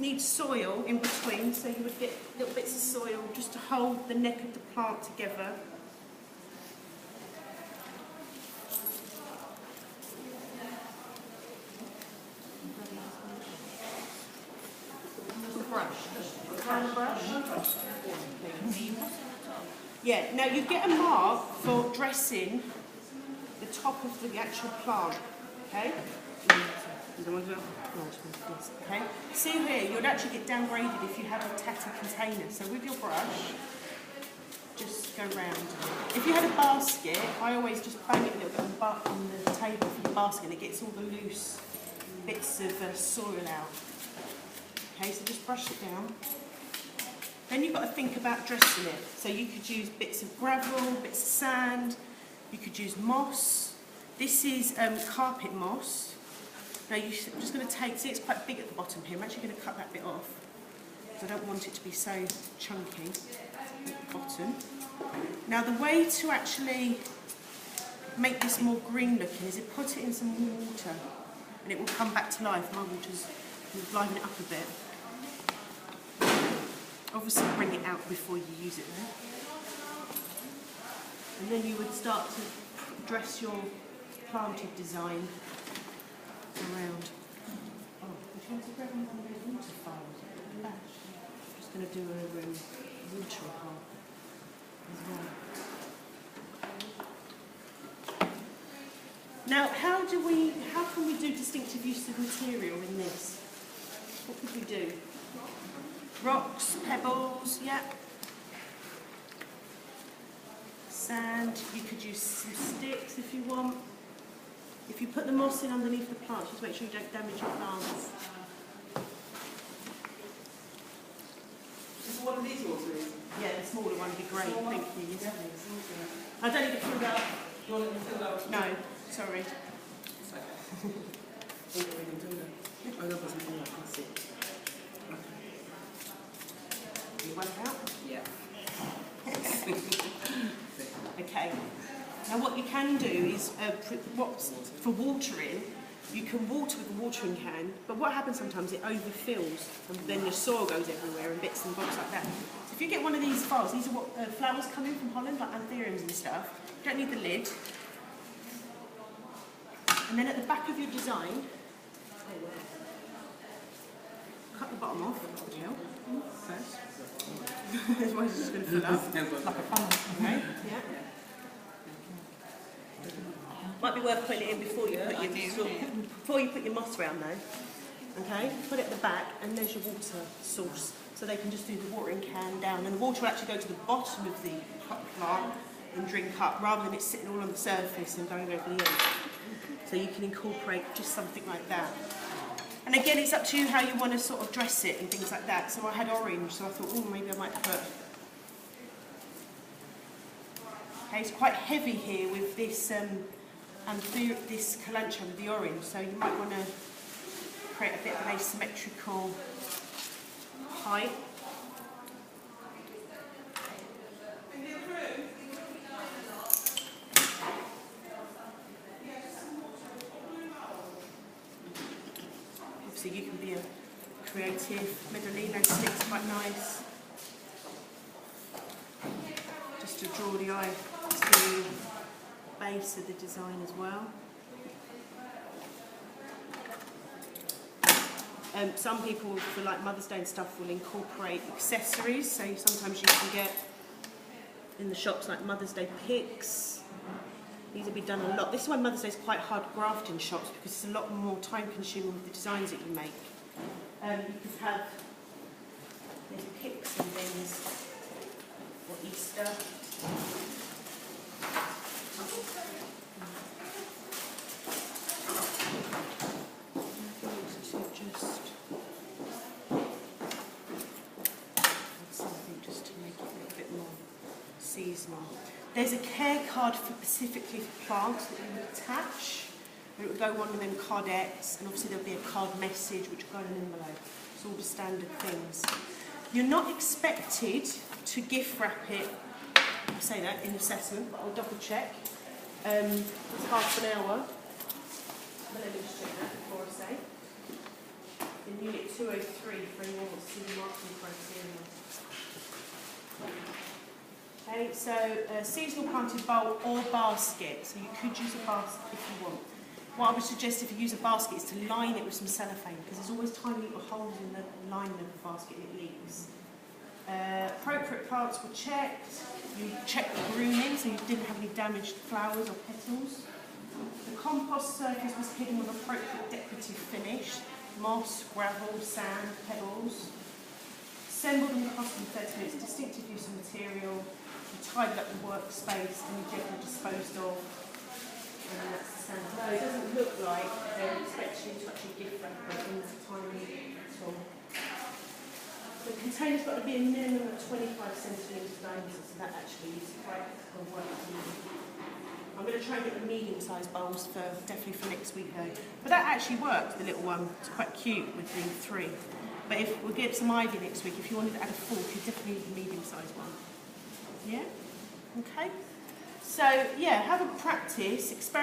need soil in between, so you would get little bits of soil just to hold the neck of the plant together. Brush. Yeah, now you get a mark for dressing the top of the actual plant, okay? Okay. See here, you would actually get downgraded if you have a tatty container. So with your brush, just go round. If you had a basket, I always just bang it a little bit on the table for the basket and it gets all the loose bits of soil out. Okay, so just brush it down. Then you've got to think about dressing it. So you could use bits of gravel, bits of sand, you could use moss. This is carpet moss. Now I'm just going to take, see it's quite big at the bottom here, I'm actually going to cut that bit off. Because I don't want it to be so chunky at the bottom. Now the way to actually make this more green looking is it put it in some water and it will come back to life. My water's liven it up a bit. Obviously bring it out before you use it there. And then you would start to dress your planted design around. Oh, which one's the gravel and the water files? I'm just going to do a water part as well. Now, how can we do distinctive use of material in this? What could we do? Rocks, pebbles, yeah. Sand, you could use some sticks if you want. If you put the moss in underneath the plants, just make sure you don't damage your plants. Is one of these waters? Yeah, the smaller one would be great, thank you. Yes, please. I don't need it filled up. You want it filled up? No, sorry. It's okay. I love something like I see. You want it out? Yeah. Okay. Now what you can do is, for watering, you can water with a watering can, but what happens sometimes, it overfills, and then your soil goes everywhere and bits and bobs like that. So if you get one of these files, these are what flowers come in from Holland, like anthuriums and stuff. You don't need the lid. And then at the back of your design, cut the bottom off, first. Otherwise it's just going to fill up. Like a funnel. Okay? Yeah. Might be worth putting it in before you put your moss around though. Okay? Put it at the back and there's your water source. So they can just do the watering can down and the water will actually go to the bottom of the plant and drink up rather than it sitting all on the surface and going over the end. So you can incorporate just something like that. And again, it's up to you how you want to sort of dress it and things like that. So I had orange, so I thought, oh, maybe I might put... Okay, it's quite heavy here with this this kalanchoe with the orange, so you might want to create a bit of an asymmetrical height. So you can be a creative. Medellino stick's quite nice. Just to draw the eye to the base of the design as well. Some people, for like Mother's Day and stuff, will incorporate accessories. So sometimes you can get in the shops like Mother's Day picks. These will be done a lot. This is why Mother's Day is quite hard to graft in shops because it's a lot more time consuming with the designs that you make. You could have these picks and things for Easter. Something just to make it a little bit more seasonal. There's a care card specifically for plants that you would attach. And it would go on with them cardettes, and obviously there'll be a card message which will go in an envelope. It's all the standard things. You're not expected to gift wrap it, I say that in assessment, but I'll double check. It's half an hour. But let me just check that before I say. in Unit 203 for anyone wants to see the marketing criteria. Okay, so a seasonal planted bowl or basket. So you could use a basket if you want. What I would suggest if you use a basket is to line it with some cellophane, because there's always tiny little holes in the lining of the basket and it leaks. Appropriate plants were checked. You checked the grooming, so you didn't have any damaged flowers or petals. The compost surface was hidden with appropriate decorative finish, moss, gravel, sand, pebbles. Assembled and cost in 30 minutes, distinctive use of material. You tidied up the workspace and you gently disposed of. And that's the stand. No, it doesn't look like they're expecting you to actually give that in tiny at all. The container's got to be a minimum of 25 centimetres diameter, so that actually is quite a work. I'm going to try and get the medium-sized bowls for definitely for next week though. But that actually works, the little one. It's quite cute with the 3. But if we'll get some ivy next week, if you wanted to add a fork, you definitely need the medium-sized one. Yeah? Okay? So, yeah, have a practice, experiment.